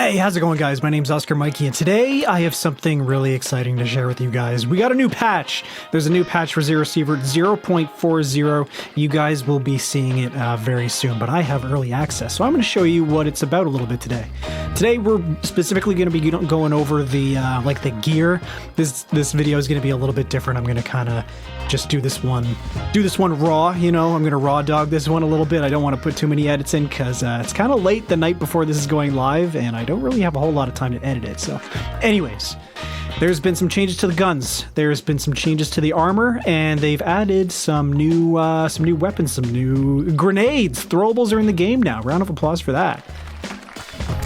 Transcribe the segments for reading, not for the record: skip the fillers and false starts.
Hey, how's it going, guys? My name's ᴍᴏʀᴇ, and today I have something really exciting to share with you guys. We got a new patch. There's a new patch for Zero Receiver 0.40. You guys will be seeing it very soon, but I have early access, so I'm going to show you what it's about a little bit today. Today, we're specifically going to be going over the the gear. This video is going to be a little bit different. I'm going to kind of just do this one raw. You know, I'm going to raw dog this one a little bit. I don't want to put too many edits in because it's kind of late the night before this is going live, and I don't really have a whole lot of time to edit it. So anyways, there's been some changes to the guns. There's been some changes to the armor, and they've added some new weapons, some new grenades. Throwables are in the game now. Round of applause for that.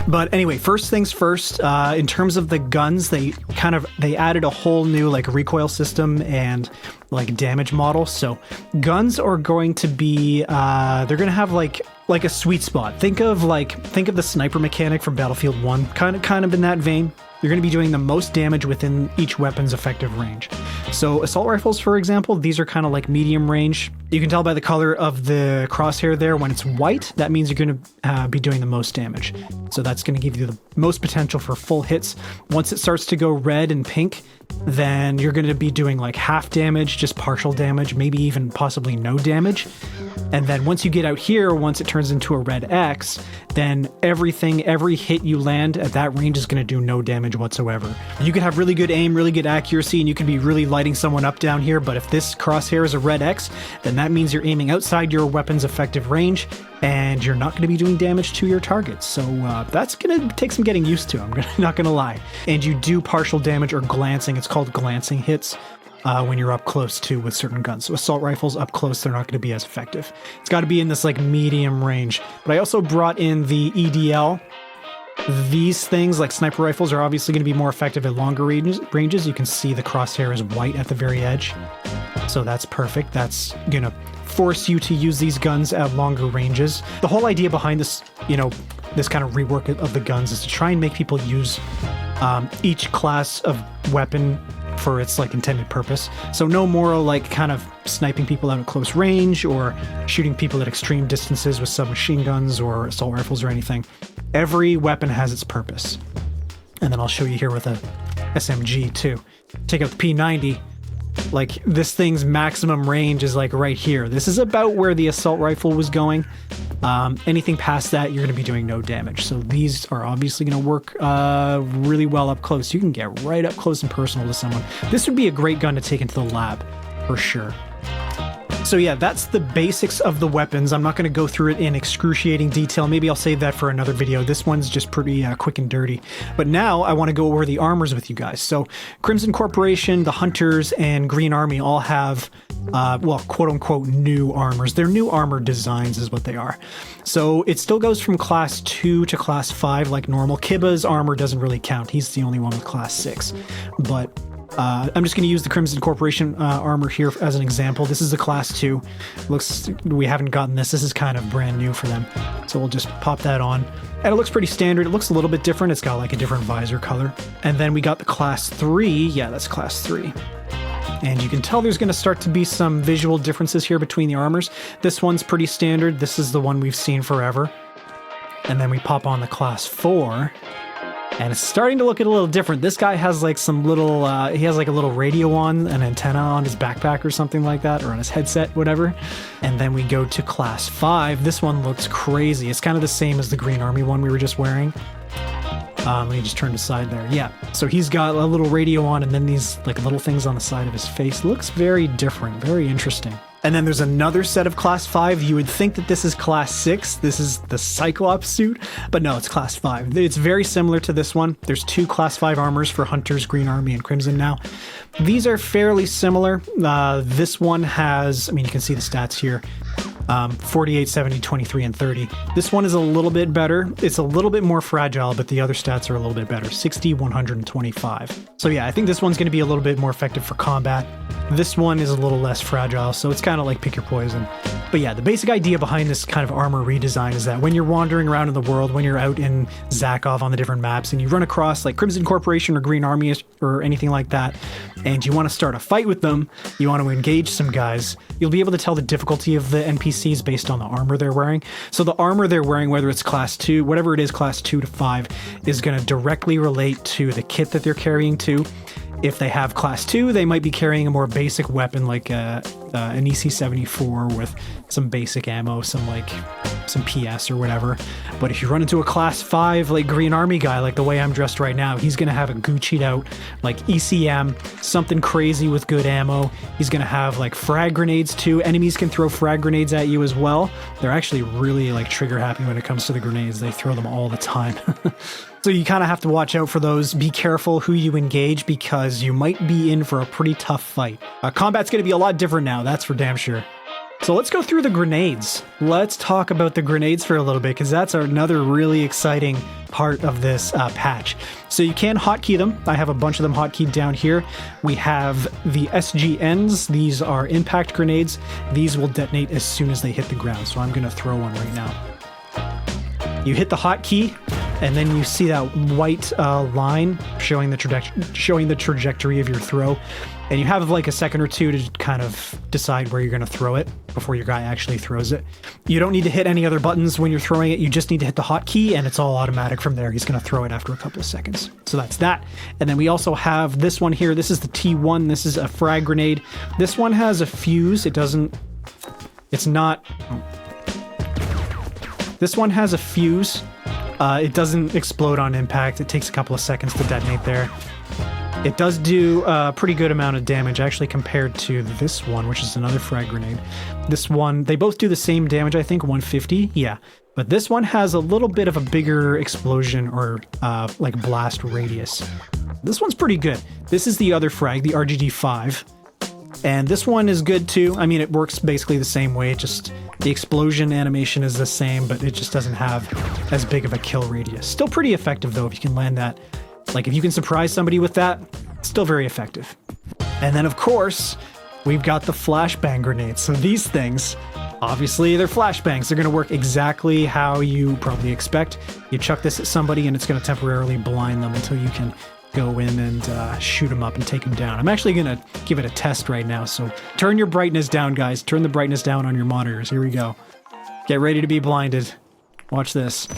But anyway, first things first, in terms of the guns, they added a whole new recoil system and damage model. So guns are going to be, they're going to have like a sweet spot. Think of the sniper mechanic from Battlefield 1, kind of in that vein. You're going to be doing the most damage within each weapon's effective range. So assault rifles, for example, these are kind of like medium range. You can tell by the color of the crosshair there. When it's white, that means you're going to be doing the most damage. So that's going to give you the most potential for full hits. Once it starts to go red and pink, then you're going to be doing like half damage, just partial damage, maybe even possibly no damage. And then once you get out here, once it turns into a red X, then every hit you land at that range is going to do no damage whatsoever. You can have really good aim, really good accuracy, and you can be really lighting someone up down here, but if this crosshair is a red X, then that means you're aiming outside your weapon's effective range, and you're not going to be doing damage to your targets. So that's going to take some getting used to, I'm not going to lie. And you do partial damage or glancing, it's called glancing hits, when you're up close too with certain guns. So assault rifles up close, they're not going to be as effective. It's got to be in this medium range. But I also brought in the EDL. These things, like sniper rifles, are obviously going to be more effective at longer ranges. You can see the crosshair is white at the very edge. So that's perfect. That's going to force you to use these guns at longer ranges. The whole idea behind this, this kind of rework of the guns is to try and make people use each class of weapon for its intended purpose. So no more kind of sniping people out at close range or shooting people at extreme distances with submachine guns or assault rifles or anything. Every weapon has its purpose. And then I'll show you here with a SMG too. Take out the P90. This thing's maximum range is right here. This is about where the assault rifle was going. Anything past that, you're going to be doing no damage. So these are obviously going to work really well up close. You can get right up close and personal to someone. This would be a great gun to take into the lab, for sure. So yeah, that's the basics of the weapons. I'm not going to go through it in excruciating detail. Maybe I'll save that for another video. This one's just pretty quick and dirty. But now I want to go over the armors with you guys. So Crimson Corporation, the Hunters, and Green Army all have, quote-unquote new armors. They're new armor designs is what they are. So it still goes from Class 2 to Class 5 like normal. Kiba's armor doesn't really count. He's the only one with Class 6. But I'm just going to use the Crimson Corporation armor here as an example. This is the Class 2. We haven't gotten this. This is kind of brand new for them. So we'll just pop that on. And it looks pretty standard. It looks a little bit different. It's got a different visor color. And then we got the Class 3. Yeah, that's Class 3. And you can tell there's going to start to be some visual differences here between the armors. This one's pretty standard. This is the one we've seen forever. And then we pop on the Class 4. And it's starting to look a little different. This guy has some little, he has a little radio on, an antenna on his backpack or something like that, or on his headset, whatever. And then we go to Class 5. This one looks crazy. It's kind of the same as the Green Army one we were just wearing. Let me just turn aside there. Yeah, so he's got a little radio on and then these little things on the side of his face. Looks very different, very interesting. And then there's another set of Class 5. You would think that this is Class 6. This is the Cyclops suit, but no, it's Class 5. It's very similar to this one. There's two Class 5 armors for Hunters, Green Army, and Crimson now. These are fairly similar. This one has, you can see the stats here. 48, 70, 23, and 30. This one is a little bit better. It's a little bit more fragile, but the other stats are a little bit better. 60, 100, and 25. So yeah, I think this one's going to be a little bit more effective for combat. This one is a little less fragile, so it's kind of like pick your poison. But yeah, the basic idea behind this kind of armor redesign is that when you're wandering around in the world, when you're out in Zakov on the different maps, and you run across Crimson Corporation or Green Army or anything like that, and you want to start a fight with them, you want to engage some guys, you'll be able to tell the difficulty of the NPC NPCs based on the armor they're wearing. So the armor they're wearing, whether it's class 2, whatever it is, class 2 to 5, is going to directly relate to the kit that they're carrying too. If they have class 2, they might be carrying a more basic weapon like an EC74 with some basic ammo, some PS or whatever. But if you run into a class 5 like Green Army guy, like the way I'm dressed right now, he's going to have a Gucci'd out like ECM, something crazy with good ammo. He's going to have like frag grenades too. Enemies can throw frag grenades at you as well. They're actually really like trigger happy when it comes to the grenades. They throw them all the time. So you kind of have to watch out for those. Be careful who you engage because you might be in for a pretty tough fight. Combat's going to be a lot different now, that's for damn sure. So let's go through the grenades. Let's talk about the grenades for a little bit because that's another really exciting part of this patch. So you can hotkey them. I have a bunch of them hotkeyed down here. We have the SGNs. These are impact grenades. These will detonate as soon as they hit the ground. So I'm going to throw one right now. You hit the hotkey, and then you see that white line showing the trajectory of your throw. And you have like a second or two to kind of decide where you're going to throw it before your guy actually throws it. You don't need to hit any other buttons when you're throwing it. You just need to hit the hotkey and it's all automatic from there. He's going to throw it after a couple of seconds. So that's that. And then we also have this one here. This is the T1. This is a frag grenade. This one has a fuse. This one has a fuse. It doesn't explode on impact. It takes a couple of seconds to detonate there. It does do a pretty good amount of damage, actually, compared to this one, which is another frag grenade. This one, they both do the same damage, I think, 150, yeah. But this one has a little bit of a bigger explosion or like blast radius. This one's pretty good. This is the other frag, the RGD5. And this one is good too. I mean, it works basically the same way, just the explosion animation is the same, but it just doesn't have as big of a kill radius. Still pretty effective though, if you can land that. Like if you can surprise somebody with that, still very effective. And then of course, we've got the flashbang grenades. So these things, obviously they're flashbangs. They're gonna work exactly how you probably expect. You chuck this at somebody and it's gonna temporarily blind them until you can go in and shoot them up and take them down. I'm actually gonna give it a test right now. So turn your brightness down, guys. Turn the brightness down on your monitors. Here we go. Get ready to be blinded. Watch this.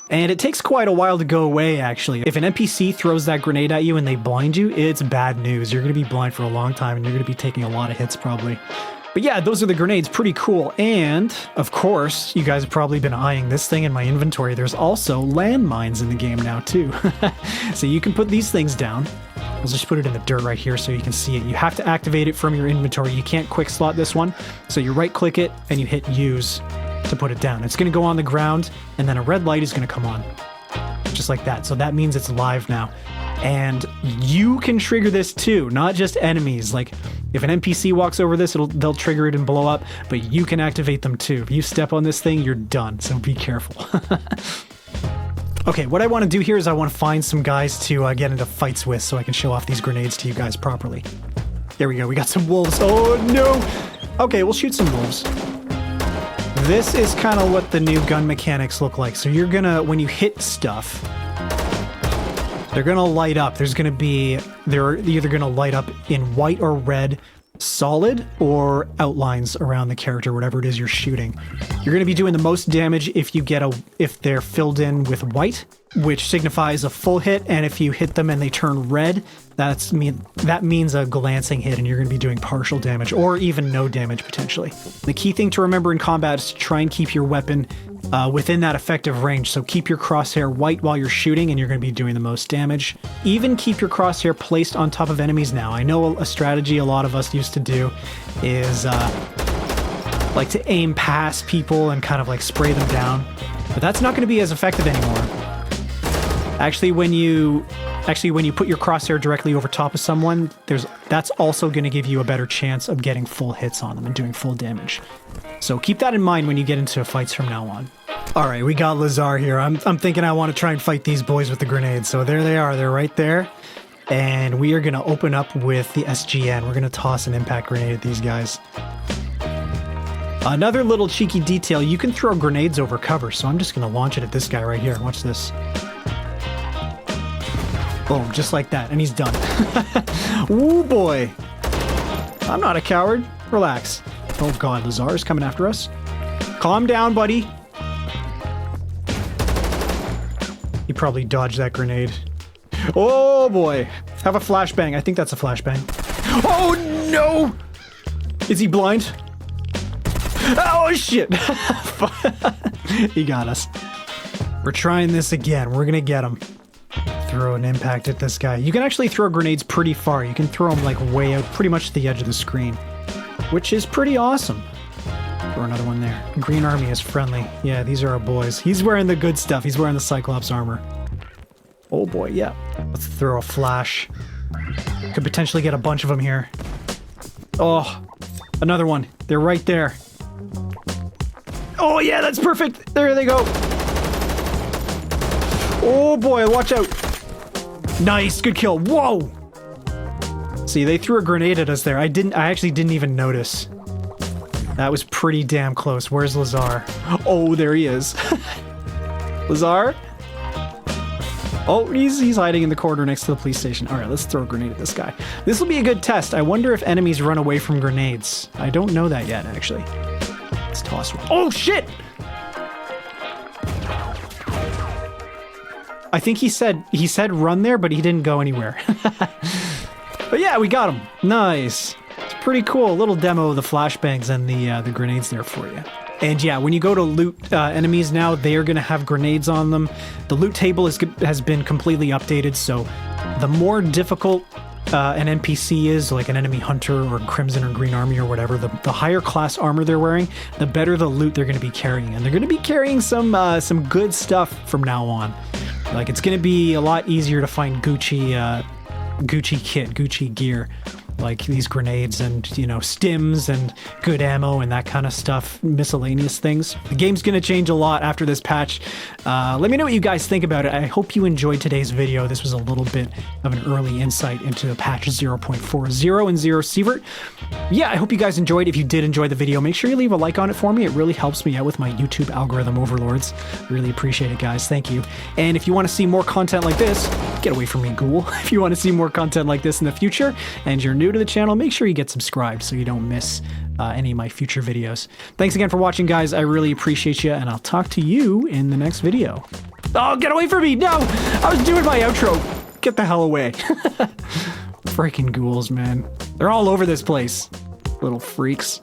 And it takes quite a while to go away, actually. If an NPC throws that grenade at you and they blind you, it's bad news. You're going to be blind for a long time and you're going to be taking a lot of hits probably. But yeah, those are the grenades. Pretty cool. And, of course, you guys have probably been eyeing this thing in my inventory. There's also landmines in the game now, too. So you can put these things down. I'll just put it in the dirt right here so you can see it. You have to activate it from your inventory. You can't quick slot this one. So you right-click it and you hit use to put it down. It's going to go on the ground and then a red light is going to come on. Just like that. So that means it's live now. And you can trigger this too, not just enemies. Like if an NPC walks over this, they'll trigger it and blow up, but you can activate them too. If you step on this thing, you're done. So be careful. Okay, what I want to do here is I want to find some guys to get into fights with so I can show off these grenades to you guys properly. There we go. We got some wolves. Oh no. Okay, we'll shoot some wolves. This is kind of what the new gun mechanics look like. So you're gonna, when you hit stuff, they're gonna light up. They're either gonna light up in white or red, solid, or outlines around the character, whatever it is you're shooting. You're gonna be doing the most damage if they're filled in with white, which signifies a full hit, and if you hit them and they turn red, that means a glancing hit, and you're going to be doing partial damage, or even no damage, potentially. The key thing to remember in combat is to try and keep your weapon within that effective range, so keep your crosshair white while you're shooting, and you're going to be doing the most damage. Even keep your crosshair placed on top of enemies now. I know a strategy a lot of us used to do is like to aim past people and kind of like spray them down, but that's not going to be as effective anymore. Actually, when you put your crosshair directly over top of someone, that's also going to give you a better chance of getting full hits on them and doing full damage. So keep that in mind when you get into fights from now on. All right, we got Lazar here. I'm thinking I want to try and fight these boys with the grenades. So there they are. They're right there. And we are going to open up with the SGN. We're going to toss an impact grenade at these guys. Another little cheeky detail, you can throw grenades over cover. So I'm just going to launch it at this guy right here. Watch this. Boom, just like that, and he's done. Ooh, boy. I'm not a coward. Relax. Oh god, Lazar's coming after us. Calm down, buddy. He probably dodged that grenade. Oh boy. Have a flashbang. I think that's a flashbang. Oh no! Is he blind? Oh shit! He got us. We're trying this again. We're gonna get him. Throw an impact at this guy. You can actually throw grenades pretty far. You can throw them like way out, pretty much to the edge of the screen, which is pretty awesome. Throw another one there. Green Army is friendly. Yeah, these are our boys. He's wearing the good stuff. He's wearing the Cyclops armor. Oh boy, yeah. Let's throw a flash. Could potentially get a bunch of them here. Oh, another one. They're right there. Oh yeah, that's perfect. There they go. Oh boy, watch out. Nice, good kill. Whoa. See, they threw a grenade at us there. I actually didn't even notice. That was pretty damn close. Where's Lazar? Oh, there he is. Lazar? Oh, he's hiding in the corner next to the police station. All right, let's throw a grenade at this guy. This will be a good test. I wonder if enemies run away from grenades. I don't know that yet, actually. Let's toss one. Oh, shit! I think he said run there, but he didn't go anywhere. But yeah, we got him. Nice. It's pretty cool. A little demo of the flashbangs and the grenades there for you. And yeah, when you go to loot enemies now, they are going to have grenades on them. The loot table has been completely updated, so the more difficult an NPC is, like an enemy hunter or Crimson or Green Army or whatever, the higher class armor they're wearing, the better the loot they're going to be carrying. And they're going to be carrying some good stuff from now on. Like, it's going to be a lot easier to find Gucci kit, Gucci gear. Like these grenades and, you know, stims and good ammo and that kind of stuff, miscellaneous things. The game's going to change a lot after this patch. Let me know what you guys think about it. I hope you enjoyed today's video. This was a little bit of an early insight into patch 0.40 and Zero Sievert. Yeah, I hope you guys enjoyed. If you did enjoy the video, make sure you leave a like on it for me. It really helps me out with my YouTube algorithm overlords. Really appreciate it, guys. Thank you. And if you want to see more content like this, get away from me, ghoul. If you want to see more content like this in the future and you're new to the channel, make sure you get subscribed so you don't miss any of my future videos. Thanks again for watching, guys. I really appreciate you, and I'll talk to you in the next video. Oh, get away from me! No! I was doing my outro! Get the hell away. Freaking ghouls, man. They're all over this place. Little freaks.